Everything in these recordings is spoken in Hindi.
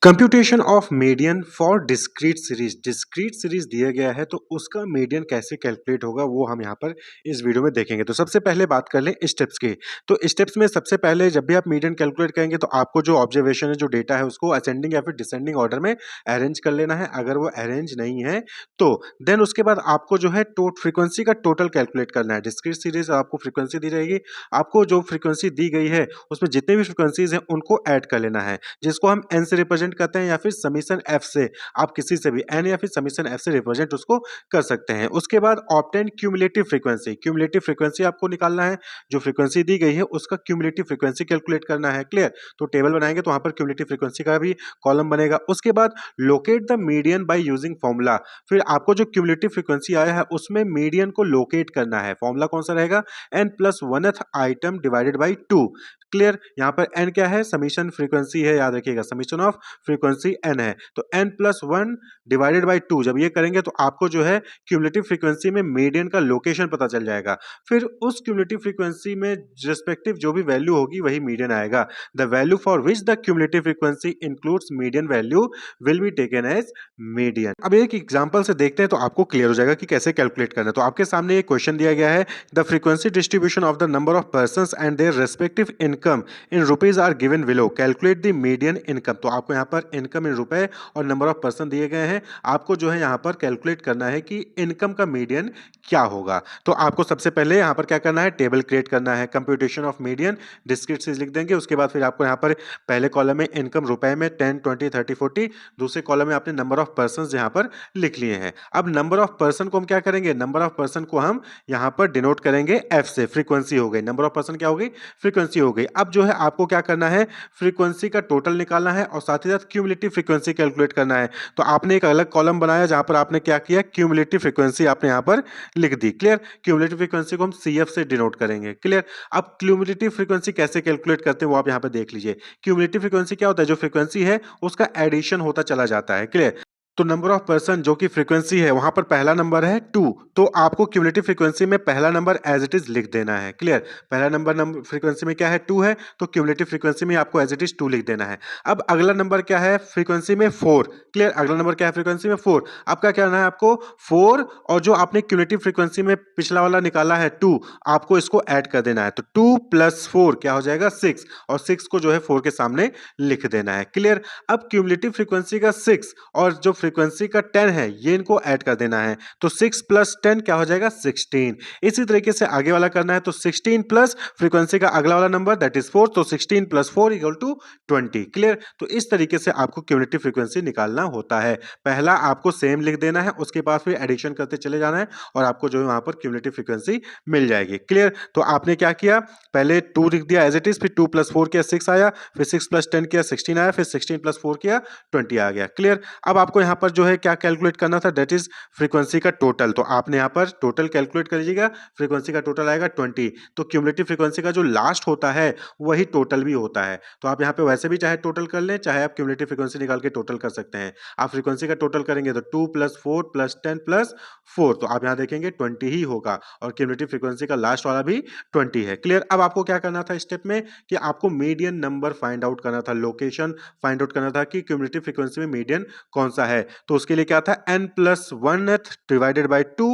Computation of median for discrete series दिया गया है तो उसका मीडियन कैसे कैलकुलेट होगा वो हम यहाँ पर इस वीडियो में देखेंगे। तो सबसे पहले बात कर लें स्टेप्स की। तो स्टेप्स में सबसे पहले जब भी आप मीडियन कैलकुलेट करेंगे तो आपको जो ऑब्जर्वेशन है, जो डेटा है, उसको असेंडिंग या फिर डिसेंडिंग ऑर्डर में अरेंज कर लेना है। अगर वो अरेंज नहीं है तो देन उसके बाद आपको जो है फ्रीक्वेंसी का टोटल कैलकुलेट करना है। डिस्क्रीट सीरीज आपको फ्रीक्वेंसी दी रहेगी, आपको जो फ्रीक्वेंसी दी गई है उसमें जितने भी फ्रीक्वेंसीज हैं उनको ऐड कर लेना है, जिसको हम एन से रिप्रेजेंट करते हैं या फिर समीशन एफ से। आप किसी से भी एन या फिर समीशन एफ से रिप्रेजेंट उसको कर सकते हैं। उसके बाद ऑब्टेन क्यूमुलेटिव फ्रीक्वेंसी आपको निकालना है। जो फ्रीक्वेंसी दी गई है उसका क्यूमुलेटिव फ्रीक्वेंसी कैलकुलेट करना है। क्लियर? तो टेबल बनाएंगे तो वहां पर क्यूमुलेटिव फ्रीक्वेंसी का भी कॉलम बनेगा। उसके बाद locate the median by using formula. फिर आपको जो क्यूमुलेटिव फ्रीक्वेंसी आया है उसमें मीडियन को लोकेट करना है। फॉर्मूला कौन सा रहेगा? N plus oneth item divided by 2। Clear? यहां पर एन क्या है? समीशन फ्रीक्वेंसी है, याद रखिएगा, समीशन ऑफ फ्रीक्वेंसी एन है। तो N plus one divided by 2 जब ये करेंगे तो आपको जो है क्यूमुलेटिव फ्रीक्वेंसी में मीडियन का लोकेशन पता चल जाएगा। फिर उस क्यूमुलेटिव फ्रीक्वेंसी में रिस्पेक्टिव जो भी वैल्यू होगी वही मीडियन आएगा। The value for which the cumulative frequency includes median value will be taken as median. अब एक एग्जांपल से देखते हैं तो आपको क्लियर हो जाएगा कि कैसे कैलकुलेट करना है। तो आपके सामने एक क्वेश्चन दिया गया है, the frequency distribution of the number of persons and their respective income in rupees are given below, calculate the median income. तो आपको यहाँ पर इनकम इन रुपए और नंबर ऑफ पर्सन दिए गए हैं। आपको जो है यहाँ पर कैलकुलेट करना है कि इनकम का मीडियन क्या होगा। तो आपको सबसे पहले यहाँ पर क्या करना है? टेबल क्रिएट करना है। Computation of median discrete series लिख देंगे। उसके बाद फिर आपको यहाँ पर पहले कॉलम में इनकम रुपए में 10, 20, 30, 40, दूसरे कॉलम में आपने नंबर ऑफ पर्सन यहाँ पर लिख लिए हैं। अब नंबर ऑफ पर्सन को हम क्या करेंगे? नंबर ऑफ पर्सन को हम यहाँ पर डिनोट करेंगे एफ से। फ्रीक्वेंसी हो गई, नंबर ऑफ पर्सन क्या हो गई? फ्रीक्वेंसी हो गई। अब जो है आपको क्या करना है? फ्रीक्वेंसी का टोटल निकालना है और साथ ही साथ क्यूमुलेटिव फ्रीक्वेंसी कैलकुलेट करना है। तो आपने एक अलग कॉलम बनाया जहां पर आपने क्या किया? क्यूमुलेटिव फ्रीक्वेंसी आपने यहां पर लिख दी। क्लियर? क्यूमुलेटिव फ्रीक्वेंसी को हम सीएफ से डिनोट करेंगे। क्लियर? अब क्यूमुलेटिव फ्रीक्वेंसी कैसे कैलकुलेट करते हैं वो आप यहां पर देख लीजिए। क्यूमुलेटिव फ्रीक्वेंसी क्या होता है? जो फ्रीक्वेंसी है उसका एडिशन होता चला जाता है। क्लियर? तो नंबर ऑफ पर्सन जो कि फ्रीक्वेंसी है वहां पर पहला नंबर है 2, तो आपको क्यूमुलेटिव फ्रीक्वेंसी में पहला नंबर एज इट इज लिख देना है। क्लियर? पहला नंबर फ्रीक्वेंसी में क्या है? 2 है, तो क्यूमुलेटिव फ्रीक्वेंसी में आपको एज इट इज 2 लिख देना है। अब अगला नंबर क्या है? फ्रीक्वेंसी में 4। क्लियर? अगला नंबर क्या है फ्रीक्वेंसी में? 4। अब क्या करना है आपको? 4 और जो आपने क्यूमुलेटिव फ्रीक्वेंसी में पिछला वाला निकाला है 2, आपको इसको ऐड कर देना है। तो 2 प्लस 4 क्या हो जाएगा? 6, और 6 को जो है 4 के सामने लिख देना है। क्लियर? अब क्यूमुलेटिव फ्रीक्वेंसी का 6 और जो फ्रीक्वेंसी का 10 है ये इनको ऐड कर देना है। तो 6 प्लस 10 क्या हो जाएगा? 16। इसी तरीके से आगे वाला करना है। तो 16 प्लस फ्रीक्वेंसी का अगला वाला नंबर दैट इज 4, तो 16 प्लस 4 इक्वल टू 20। क्लियर? तो इस तरीके से आपको क्यूमुलेटिव फ्रीक्वेंसी निकालना होता है। पहला आपको सेम लिख देना है, उसके बाद फिर एडिशन करते चले जाना है और आपको जो है वहां पर क्यूमुलेटिव फ्रीक्वेंसी मिल जाएगी। क्लियर? तो आपने क्या किया? पहले 2 लिख दिया एज इट इज, फिर 2 प्लस 4 किया 6 आया, फिर 6 प्लस 10 किया 16 आया, फिर 16 प्लस 4 किया 20 आ गया। क्लियर? अब आपको यहाँ पर जो है क्या कैलकुलेट करना था? दैट इज फ्रीक्वेंसी का टोटल। तो आपने यहाँ पर टोटल कैलकुलेट कर लीजिएगा। फ्रीक्वेंसी का टोटल आएगा 20। तो क्यूमुलेटिव फ्रीक्वेंसी का जो लास्ट होता है वही टोटल भी होता है। तो आप यहाँ पे वैसे भी चाहे टोटल कर लें, चाहे आप क्यूमुलेटिव फ्रीक्वेंसी निकाल के टोटल कर सकते हैं। आप फ्रीक्वेंसी का टोटल करेंगे तो 2 प्लस 4 प्लस 10 प्लस 4, तो आप यहाँ देखेंगे 20 ही होगा और क्यूमुलेटिव फ्रीक्वेंसी का लास्ट वाला भी 20 है। क्लियर? अब आपको क्या करना था स्टेप में कि आपको मीडियन नंबर फाइंड आउट करना था, लोकेशन फाइंड आउट करना था कि क्यूमुलेटिव फ्रीक्वेंसी में मीडियन कौन सा है। तो उसके लिए क्या था? n plus one divided by 2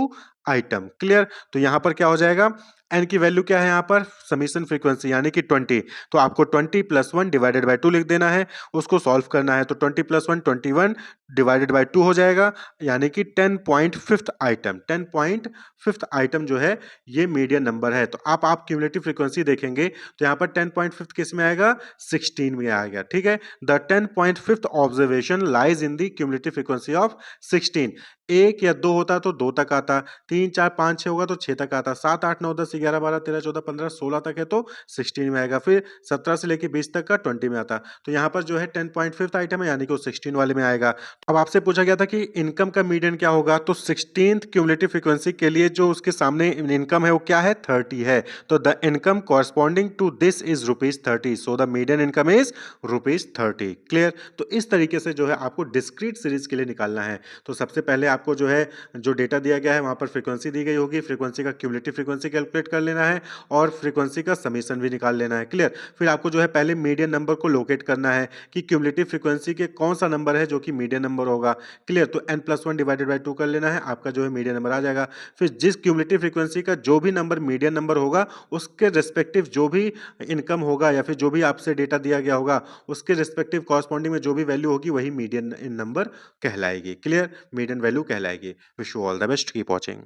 item. Clear? तो यहां पर क्या हो जाएगा? n की वैल्यू क्या है यहाँ पर? समीशन फ्रीक्वेंसी यानी कि 20, तो आपको 20 प्लस 1 डिवाइडेड बाई 2 लिख देना है। उसको सॉल्व करना है तो 20 प्लस 1 21 डिवाइडेड बाई 2 हो जाएगा, यानी कि 10.5 आइटम। 10.5 आइटम जो है ये मीडियन नंबर है। तो आप क्यूमुलेटिव फ्रीक्वेंसी देखेंगे तो यहाँ पर 10.5 किस में आएगा? 16 में आएगा। ठीक है? The 10.5 observation lies in the cumulative frequency of 16। 1 या 2 होता तो 2 तक आता, 3, 4, 5, 6 होगा तो 6 तक आता, 7, 8, 9, 10, 11, 12, 13, 14, 15, 16 तक है तो 16 में आएगा, फिर 17 से लेके 20 तक का 20 में आता। तो यहाँ पर जो है 10.5 आइटम है यानी कि वो 16 वाले में आएगा। तो अब आपसे पूछा गया था कि इनकम का मीडियन क्या होगा, तो 16th क्यूमुलेटिव फ्रीक्वेंसी के लिए जो उसके सामने इनकम है वो क्या है? 30 है। तो the income corresponding to this is ₹30, so the median income is ₹30। Clear? तो इस तरीके से जो है आपको डिस्क्रीट सीरीज के लिए निकालना है। तो सबसे पहले आपको जो है जो डेटा दिया गया है वहाँ पर फ्रीक्वेंसी दी गई होगी, फ्रीक्वेंसी का क्यूमुलेटिव फ्रीक्वेंसी कैलकुलेट कर लेना है और फ्रीक्वेंसी का समेशन भी निकाल लेना है। क्लियर? फिर आपको जो है पहले मीडियन नंबर को लोकेट करना है कि क्यूमुलेटिव फ्रीक्वेंसी के कौन-सा नंबर है जो कि मीडियन नंबर होगा। क्लियर? तो n+1 डिवाइडेड बाय 2 कर लेना है, आपका जो है मीडियन नंबर आ जाएगा। फिर जिस क्यूमुलेटिव फ्रीक्वेंसी का जो भी नंबर मीडियन नंबर होगा, उसके रिस्पेक्टिव जो भी इनकम होगा या फिर जो भी आपसे डेटा दिया गया होगा, उसके रिस्पेक्टिव कॉरस्पॉन्डिंग में जो भी वैल्यू होगी वही मीडियन नंबर कहलाएगी। क्लियर? मीडियन वैल्यू कहलाएगी। Wish you all the best, keep watching.